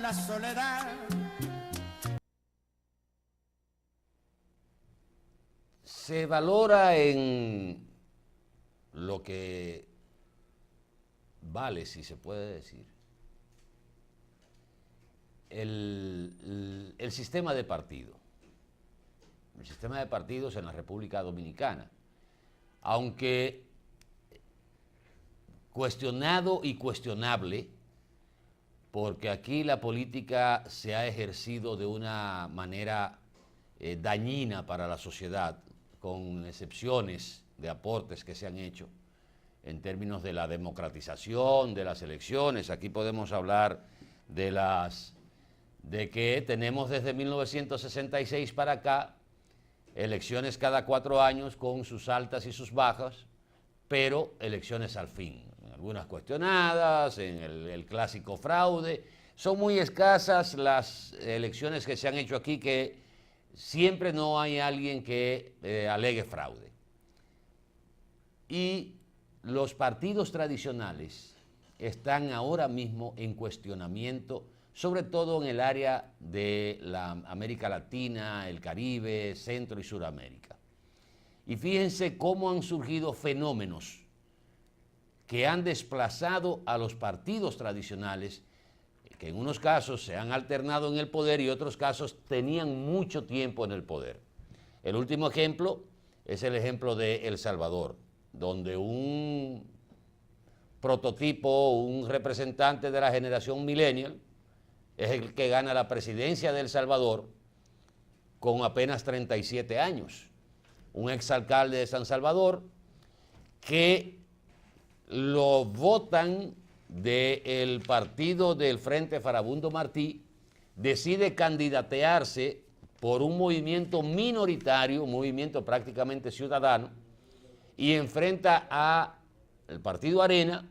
la soledad. Se valora en lo que vale, si se puede decir, el sistema de partido. El sistema de partidos en la República Dominicana. Aunque cuestionado y cuestionable, porque aquí la política se ha ejercido de una manera dañina para la sociedad, con excepciones de aportes que se han hecho en términos de la democratización de las elecciones. Aquí podemos hablar de que tenemos desde 1966 para acá elecciones cada 4 años con sus altas y sus bajas, pero elecciones al fin. Algunas cuestionadas, en el clásico fraude. Son muy escasas las elecciones que se han hecho aquí que siempre no hay alguien que alegue fraude. Y los partidos tradicionales están ahora mismo en cuestionamiento, sobre todo en el área de la América Latina, el Caribe, Centro y Suramérica. Y fíjense cómo han surgido fenómenos que han desplazado a los partidos tradicionales, que en unos casos se han alternado en el poder y otros casos tenían mucho tiempo en el poder. El último ejemplo es el ejemplo de El Salvador, donde un prototipo, un representante de la generación millennial, es el que gana la presidencia de El Salvador con apenas 37 años. Un exalcalde de San Salvador que lo votan del partido del Frente Farabundo Martí, decide candidatearse por un movimiento minoritario, un movimiento prácticamente ciudadano, y enfrenta al partido Arena,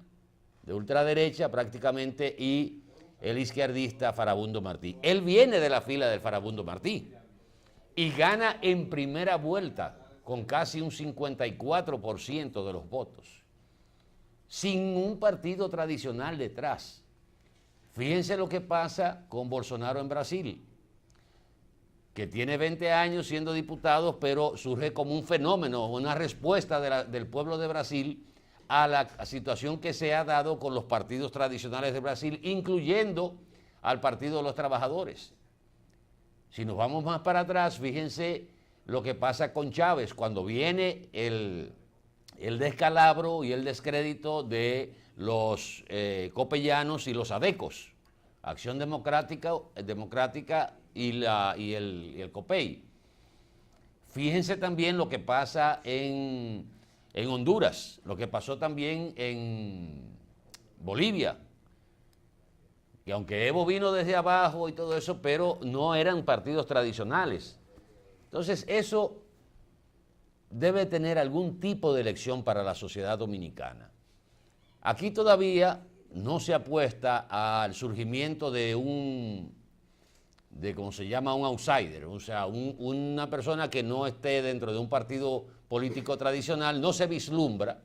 de ultraderecha prácticamente, y el izquierdista Farabundo Martí. Él viene de la fila del Farabundo Martí y gana en primera vuelta con casi un 54% de los votos, sin un partido tradicional detrás. Fíjense lo que pasa con Bolsonaro en Brasil, que tiene 20 años siendo diputado, pero surge como un fenómeno, una respuesta del pueblo de Brasil a la situación que se ha dado con los partidos tradicionales de Brasil, incluyendo al Partido de los Trabajadores. Si nos vamos más para atrás, fíjense lo que pasa con Chávez, cuando viene el descalabro y el descrédito de los copellanos y los adecos, Acción Democrática y el COPEI. Fíjense también lo que pasa en Honduras, lo que pasó también en Bolivia, que aunque Evo vino desde abajo y todo eso, pero no eran partidos tradicionales. Entonces eso debe tener algún tipo de elección para la sociedad dominicana. Aquí todavía no se apuesta al surgimiento de ¿cómo se llama? Un outsider, o sea, una persona que no esté dentro de un partido político tradicional, no se vislumbra,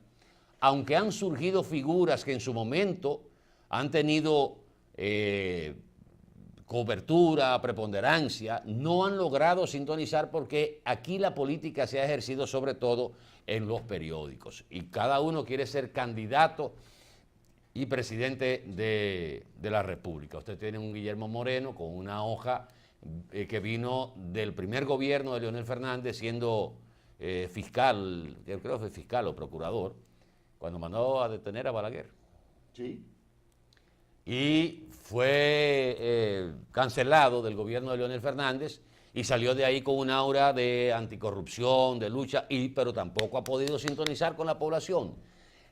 aunque han surgido figuras que en su momento han tenido cobertura, preponderancia, no han logrado sintonizar porque aquí la política se ha ejercido sobre todo en los periódicos y cada uno quiere ser candidato y presidente de la República. Usted tiene un Guillermo Moreno con una hoja que vino del primer gobierno de Leonel Fernández siendo fiscal, yo creo que fue fiscal o procurador, cuando mandó a detener a Balaguer. Sí. Y fue cancelado del gobierno de Leonel Fernández y salió de ahí con un aura de anticorrupción, de lucha, pero tampoco ha podido sintonizar con la población.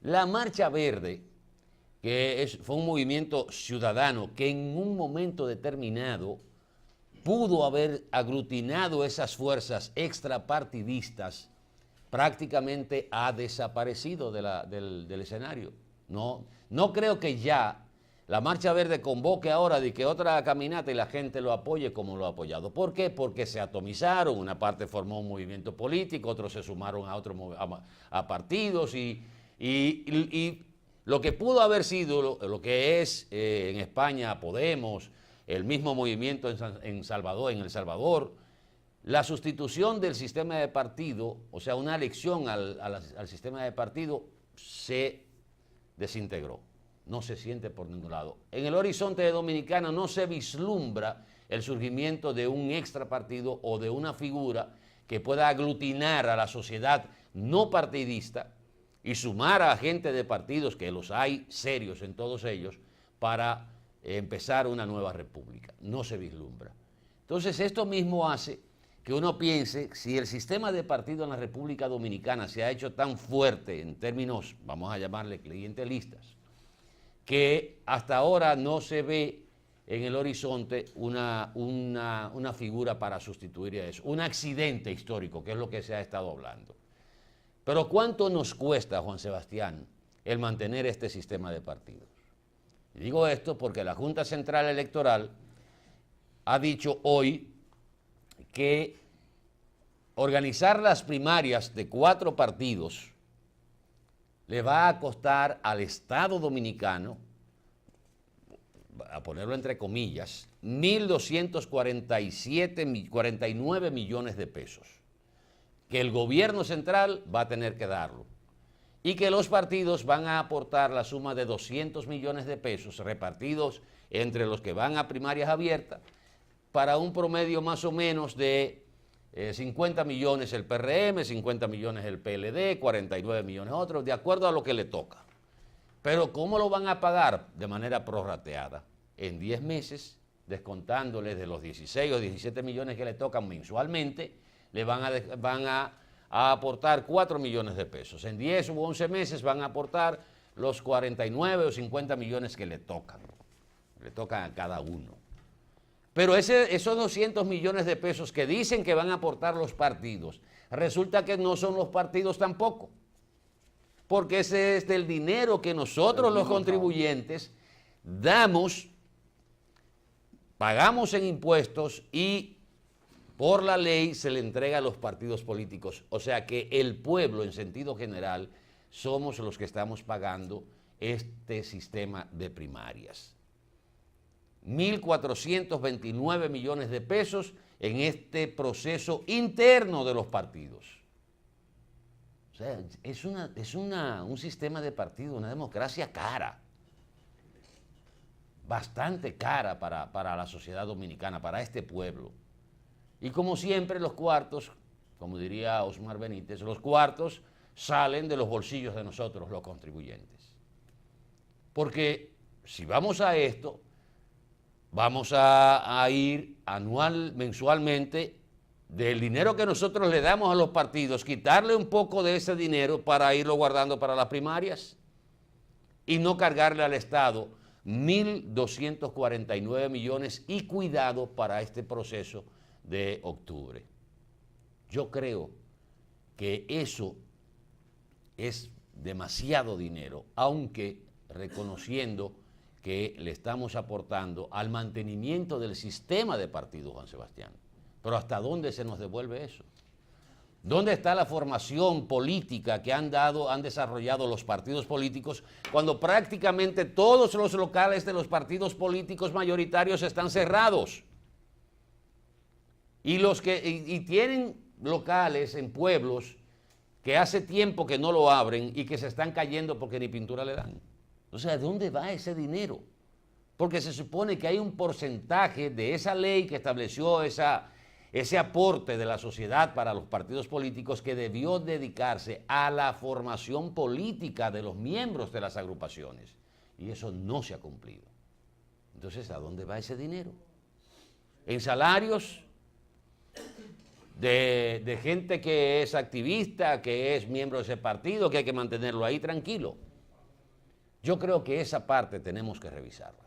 La Marcha Verde, que fue un movimiento ciudadano que en un momento determinado pudo haber aglutinado esas fuerzas extrapartidistas, prácticamente ha desaparecido del escenario. No creo que ya la Marcha Verde convoque ahora de que otra caminata y la gente lo apoye como lo ha apoyado. ¿Por qué? Porque se atomizaron, una parte formó un movimiento político, otros se sumaron a partidos y lo que pudo haber sido lo que es en España Podemos, el mismo movimiento en El Salvador, la sustitución del sistema de partido, o sea, una elección al sistema de partido, se desintegró. No se siente por ningún lado. En el horizonte de Dominicana no se vislumbra el surgimiento de un extra partido o de una figura que pueda aglutinar a la sociedad no partidista y sumar a gente de partidos, que los hay serios en todos ellos, para empezar una nueva república. No se vislumbra. Entonces, esto mismo hace que uno piense, si el sistema de partido en la República Dominicana se ha hecho tan fuerte en términos, vamos a llamarle clientelistas, que hasta ahora no se ve en el horizonte una figura para sustituir a eso, un accidente histórico, que es lo que se ha estado hablando. Pero ¿cuánto nos cuesta, Juan Sebastián, el mantener este sistema de partidos? Y digo esto porque la Junta Central Electoral ha dicho hoy que organizar las primarias de 4 partidos le va a costar al Estado Dominicano, a ponerlo entre comillas, 1.249 millones de pesos, que el gobierno central va a tener que darlo, y que los partidos van a aportar la suma de 200 millones de pesos repartidos entre los que van a primarias abiertas, para un promedio más o menos de 50 millones el PRM, 50 millones el PLD, 49 millones otros, de acuerdo a lo que le toca. Pero ¿cómo lo van a pagar? De manera prorrateada, en 10 meses, descontándoles de los 16 o 17 millones que le tocan mensualmente, le van a aportar 4 millones de pesos. En 10 u 11 meses van a aportar los 49 o 50 millones que le tocan a cada uno. Pero esos 200 millones de pesos que dicen que van a aportar los partidos, resulta que no son los partidos tampoco, porque ese es del dinero que nosotros los contribuyentes damos, pagamos en impuestos y por la ley se le entrega a los partidos políticos. O sea que el pueblo, en sentido general, somos los que estamos pagando este sistema de primarias. 1.429 millones de pesos en este proceso interno de los partidos. O sea, es un sistema de partido, una democracia cara, bastante cara para la sociedad dominicana, para este pueblo. Y como siempre, los cuartos, como diría Osmar Benítez, los cuartos salen de los bolsillos de nosotros, los contribuyentes. Porque si vamos a esto, vamos a ir mensualmente, del dinero que nosotros le damos a los partidos, quitarle un poco de ese dinero para irlo guardando para las primarias y no cargarle al Estado 1.249 millones y cuidado para este proceso de octubre. Yo creo que eso es demasiado dinero, aunque reconociendo que le estamos aportando al mantenimiento del sistema de partidos, Juan Sebastián. Pero ¿hasta dónde se nos devuelve eso? ¿Dónde está la formación política que han desarrollado los partidos políticos cuando prácticamente todos los locales de los partidos políticos mayoritarios están cerrados? Y tienen locales en pueblos que hace tiempo que no lo abren y que se están cayendo porque ni pintura le dan. O sea, ¿dónde va ese dinero? Porque se supone que hay un porcentaje de esa ley que estableció ese aporte de la sociedad para los partidos políticos que debió dedicarse a la formación política de los miembros de las agrupaciones. Y eso no se ha cumplido. Entonces, ¿a dónde va ese dinero? En salarios de gente que es activista, que es miembro de ese partido, que hay que mantenerlo ahí tranquilo. Yo creo que esa parte tenemos que revisarla.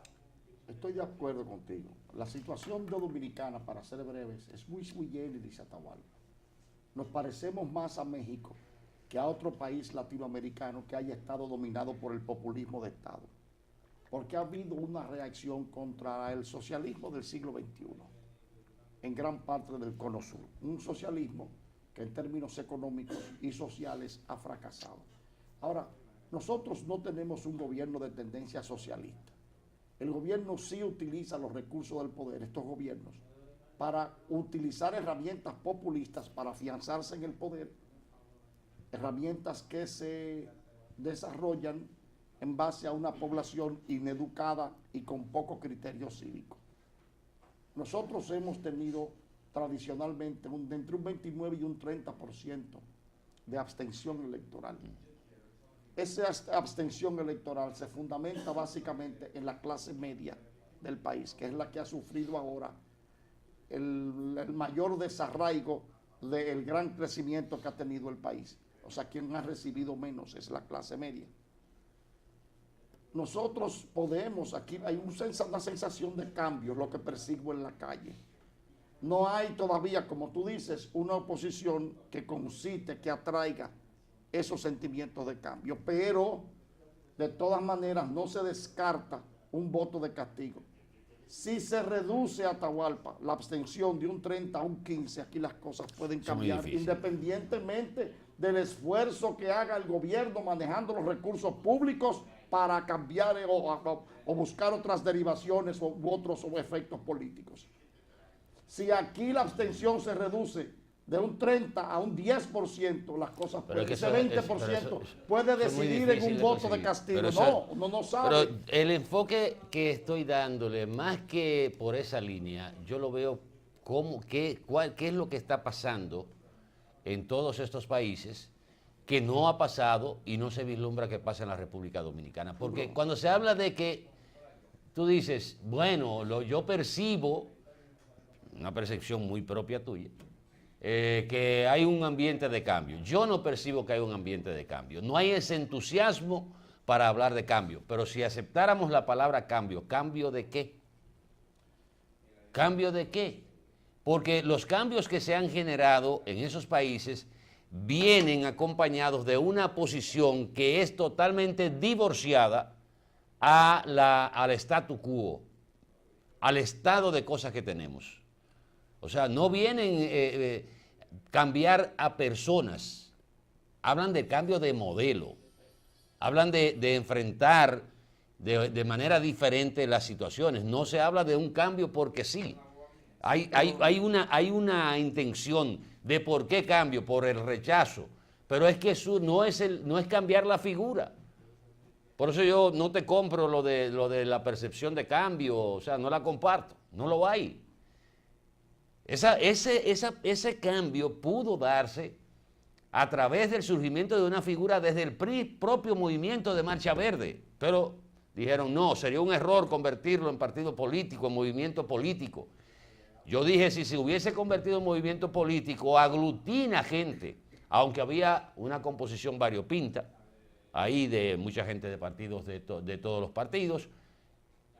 Estoy de acuerdo contigo. La situación de Dominicana, para ser breves, es muy sui generis, Atahualpa. Nos parecemos más a México que a otro país latinoamericano que haya estado dominado por el populismo de Estado. Porque ha habido una reacción contra el socialismo del siglo XXI en gran parte del Cono Sur. Un socialismo que en términos económicos y sociales ha fracasado. Ahora, nosotros no tenemos un gobierno de tendencia socialista. El gobierno sí utiliza los recursos del poder, estos gobiernos, para utilizar herramientas populistas para afianzarse en el poder, herramientas que se desarrollan en base a una población ineducada y con poco criterio cívico. Nosotros hemos tenido tradicionalmente entre un 29 y un 30% de abstención electoral. Esa abstención electoral se fundamenta básicamente en la clase media del país, que es la que ha sufrido ahora el mayor desarraigo del gran crecimiento que ha tenido el país. O sea, quien ha recibido menos es la clase media. Nosotros podemos, aquí hay una sensación de cambio, lo que percibo en la calle. No hay todavía, como tú dices, una oposición que concite, que atraiga esos sentimientos de cambio, pero de todas maneras no se descarta un voto de castigo. Si se reduce a Atahualpa la abstención de un 30 a un 15, aquí las cosas pueden cambiar, independientemente del esfuerzo que haga el gobierno manejando los recursos públicos para cambiar o buscar otras derivaciones u otros efectos políticos. Si aquí la abstención se reduce de un 30 a un 10%, las cosas pueden, ese 20% puede decidir en un voto de castigo. No sabe. Pero el enfoque que estoy dándole, más que por esa línea, yo lo veo como qué es lo que está pasando en todos estos países que no ha pasado y no se vislumbra que pasa en la República Dominicana. Porque cuando se habla de que tú dices, bueno, yo percibo, una percepción muy propia tuya, que hay un ambiente de cambio. Yo no percibo que hay un ambiente de cambio. No hay ese entusiasmo para hablar de cambio. Pero si aceptáramos la palabra cambio, ¿cambio de qué? ¿Cambio de qué? Porque los cambios que se han generado en esos países vienen acompañados de una posición que es totalmente divorciada al statu quo, al estado de cosas que tenemos. O sea, no vienen cambiar a personas, hablan de cambio de modelo, hablan de enfrentar de manera diferente las situaciones. No se habla de un cambio porque sí. Hay una intención de por qué cambio, por el rechazo, pero es que eso no es cambiar la figura. Por eso yo no te compro lo de la percepción de cambio, o sea, no la comparto, no lo hay. Ese cambio pudo darse a través del surgimiento de una figura desde el propio movimiento de Marcha Verde, pero dijeron no, sería un error convertirlo en partido político, en movimiento político. Yo dije, si se hubiese convertido en movimiento político, aglutina gente, aunque había una composición variopinta, ahí de mucha gente de partidos de todos los partidos,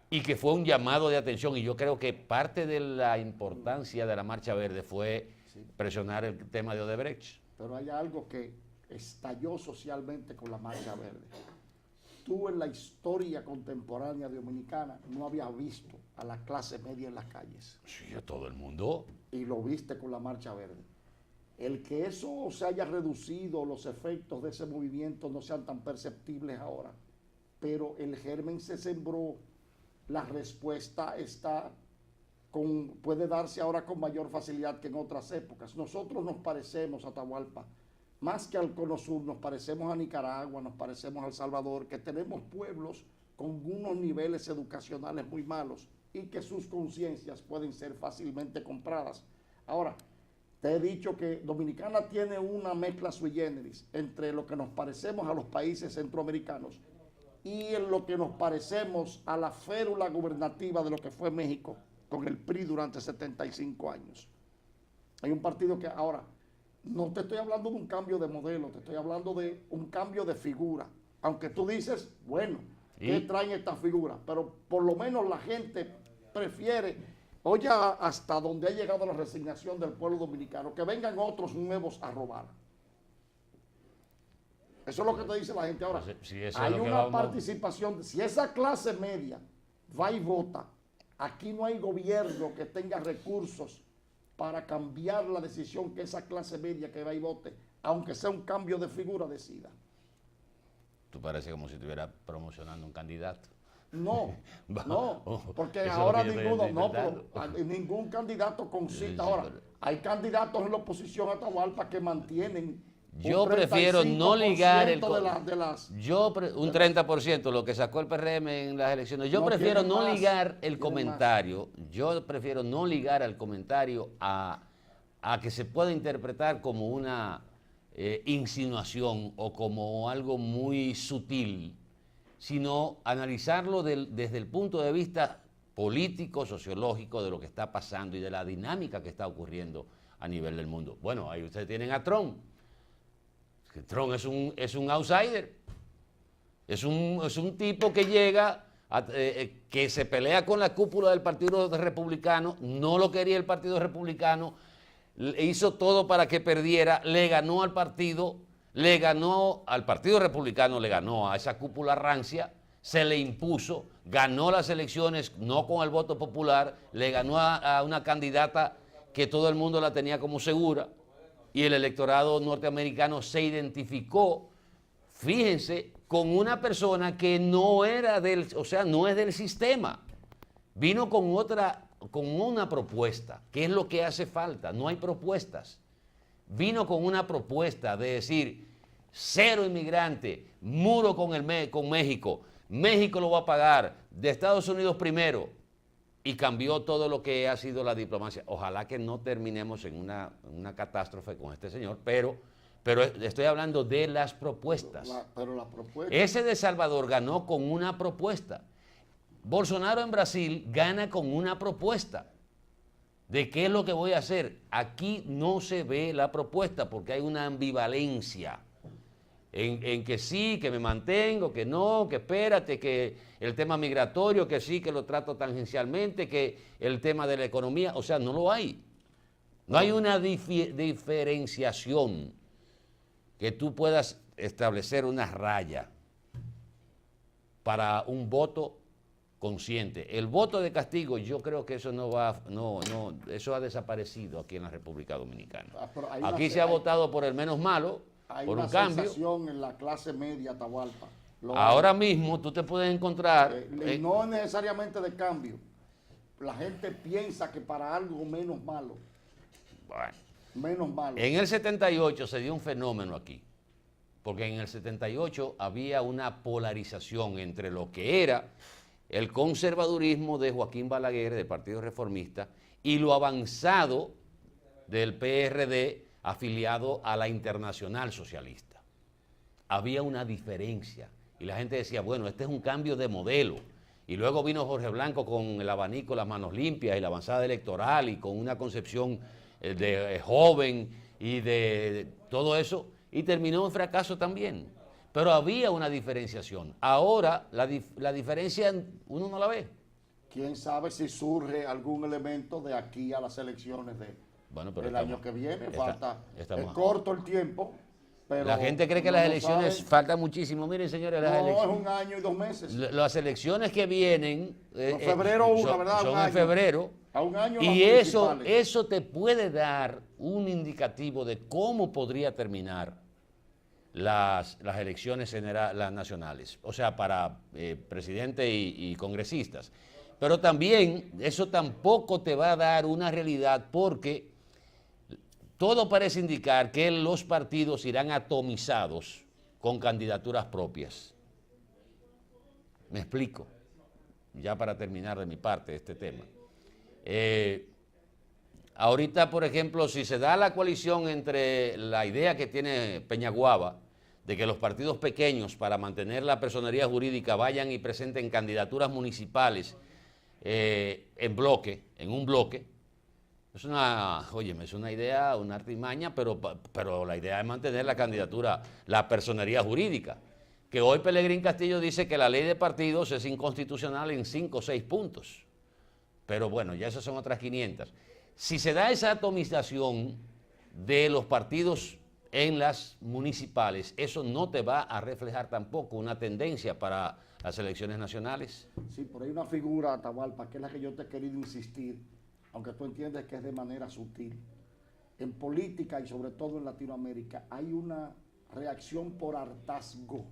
y que fue un llamado de atención, y yo creo que parte de la importancia de la Marcha Verde fue presionar el tema de Odebrecht. Pero hay algo que estalló socialmente con la Marcha Verde. Tú en la historia contemporánea dominicana no habías visto a la clase media en las calles. Sí, a todo el mundo. Y lo viste con la Marcha Verde. El que eso se haya reducido, los efectos de ese movimiento no sean tan perceptibles ahora, pero el germen se sembró. La respuesta puede darse ahora con mayor facilidad que en otras épocas. Nosotros nos parecemos a Atahualpa, más que al Cono Sur, nos parecemos a Nicaragua, nos parecemos a El Salvador, que tenemos pueblos con unos niveles educacionales muy malos y que sus conciencias pueden ser fácilmente compradas. Ahora, te he dicho que Dominicana tiene una mezcla sui generis entre lo que nos parecemos a los países centroamericanos y en lo que nos parecemos a la férula gubernativa de lo que fue México con el PRI durante 75 años. Hay un partido que ahora, no te estoy hablando de un cambio de modelo, te estoy hablando de un cambio de figura. Aunque tú dices, bueno, ¿qué traen esta figura? Pero por lo menos la gente prefiere, oye, hasta donde ha llegado la resignación del pueblo dominicano, que vengan otros nuevos a robar. Eso es lo que te dice la gente ahora. Sí, hay una participación. Si esa clase media va y vota, aquí no hay gobierno que tenga recursos para cambiar la decisión que esa clase media que va y vote, aunque sea un cambio de figura, decida. Tú parece como si estuviera promocionando un candidato. No, no, porque Eso es ahora lo que yo ninguno, estoy no, pero intentando. ningún candidato concita. Sí, Ahora, pero- hay candidatos en la oposición a Atahualpa que mantienen Yo un prefiero no ligar el... 35% de las un 30%, lo que sacó el PRM en las elecciones. Yo No prefiero tienen no más, ligar el tienen comentario, yo prefiero no ligar al comentario a que se pueda interpretar como una insinuación o como algo muy sutil, sino analizarlo desde el punto de vista político, sociológico, de lo que está pasando y de la dinámica que está ocurriendo a nivel del mundo. Bueno, ahí ustedes tienen a Trump. Trump es un outsider, es un tipo que llega, que se pelea con la cúpula del Partido Republicano, no lo quería el Partido Republicano, hizo todo para que perdiera, le ganó al Partido Republicano, le ganó a esa cúpula rancia, se le impuso, ganó las elecciones, no con el voto popular, le ganó a una candidata que todo el mundo la tenía como segura, y el electorado norteamericano se identificó, fíjense, con una persona que no era no es del sistema. Vino con una propuesta, que es lo que hace falta, no hay propuestas. Vino con una propuesta de decir, cero inmigrante, muro con México, México lo va a pagar, de Estados Unidos primero, y cambió todo lo que ha sido la diplomacia. Ojalá que no terminemos en una catástrofe con este señor, pero estoy hablando de las propuestas. Pero la propuesta... Ese de Salvador ganó con una propuesta. Bolsonaro en Brasil gana con una propuesta. ¿De qué es lo que voy a hacer? Aquí no se ve la propuesta porque hay una ambivalencia. En que sí, que me mantengo, que no, que espérate, que el tema migratorio, que sí, que lo trato tangencialmente, que el tema de la economía, o sea, no lo hay. No hay una diferenciación que tú puedas establecer una raya para un voto consciente. El voto de castigo, yo creo que eso eso ha desaparecido aquí en la República Dominicana. Aquí se ha votado por el menos malo, por un cambio. Hay una sensación en la clase media Atahualpa. Ahora mismo tú te puedes encontrar... no necesariamente de cambio. La gente piensa que para algo menos malo. Bueno, menos malo. En el 78 se dio un fenómeno aquí. Porque en el 78 había una polarización entre lo que era el conservadurismo de Joaquín Balaguer, del Partido Reformista, y lo avanzado del PRD, afiliado a la Internacional Socialista. Había una diferencia y la gente decía, bueno, este es un cambio de modelo. Y luego vino Jorge Blanco con el abanico, las manos limpias y la avanzada electoral y con una concepción de joven y de todo eso, y terminó en fracaso también. Pero había una diferenciación. Ahora la diferencia uno no la ve. ¿Quién sabe si surge algún elemento de aquí a las elecciones del año que viene? Falta corto el tiempo. Pero la gente cree que las elecciones faltan muchísimo. Miren, señores, es 1 año y 2 meses. Las elecciones que vienen febrero ¿verdad? son en febrero. A 1 año y eso te puede dar un indicativo de cómo podría terminar las elecciones las nacionales, o sea, para presidente y congresistas. Pero también eso tampoco te va a dar una realidad porque todo parece indicar que los partidos irán atomizados con candidaturas propias. Me explico, ya para terminar de mi parte este tema. Ahorita, por ejemplo, si se da la coalición entre la idea que tiene Peñaguaba de que los partidos pequeños, para mantener la personería jurídica, vayan y presenten candidaturas municipales en un bloque, es una idea, una artimaña, pero la idea es mantener la candidatura, la personería jurídica. Que hoy Pelegrín Castillo dice que la ley de partidos es inconstitucional en 5 o 6 puntos. Pero bueno, ya esas son otras 500. Si se da esa atomización de los partidos en las municipales, eso no te va a reflejar tampoco una tendencia para las elecciones nacionales. Sí, por ahí una figura, Atahualpa, que es la que yo te he querido insistir, aunque tú entiendes que es de manera sutil. En política y sobre todo en Latinoamérica hay una reacción por hartazgo.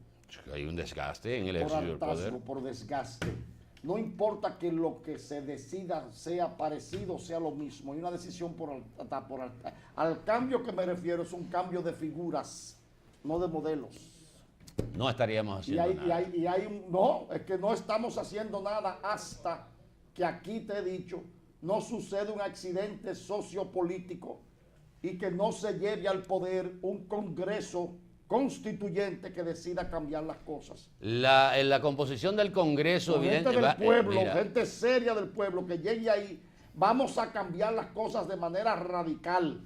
Hay un desgaste en el por ejercicio del poder. hartazgo, por desgaste. No importa que lo que se decida sea parecido, sea lo mismo. Hay una decisión al cambio que me refiero es un cambio de figuras, no de modelos. No estaríamos haciendo nada. No, es que no estamos haciendo nada hasta que aquí te he dicho, no sucede un accidente sociopolítico y que no se lleve al poder un Congreso constituyente que decida cambiar las cosas. En la composición del Congreso, Gente del pueblo, gente seria del pueblo que llegue ahí, vamos a cambiar las cosas de manera radical.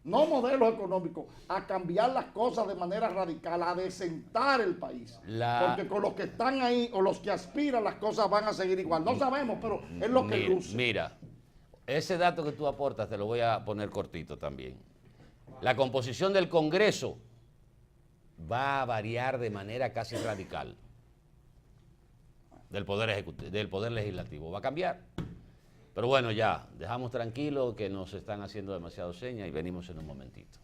No modelos económicos, a cambiar las cosas de manera radical, a desentar el país. Porque con los que están ahí o los que aspiran, las cosas van a seguir igual. No sabemos, pero es lo que luce. Mira, ese dato que tú aportas te lo voy a poner cortito también. La composición del Congreso va a variar de manera casi radical. Del Poder Legislativo. Va a cambiar. Pero bueno, ya, dejamos tranquilo que nos están haciendo demasiado señas y venimos en un momentito.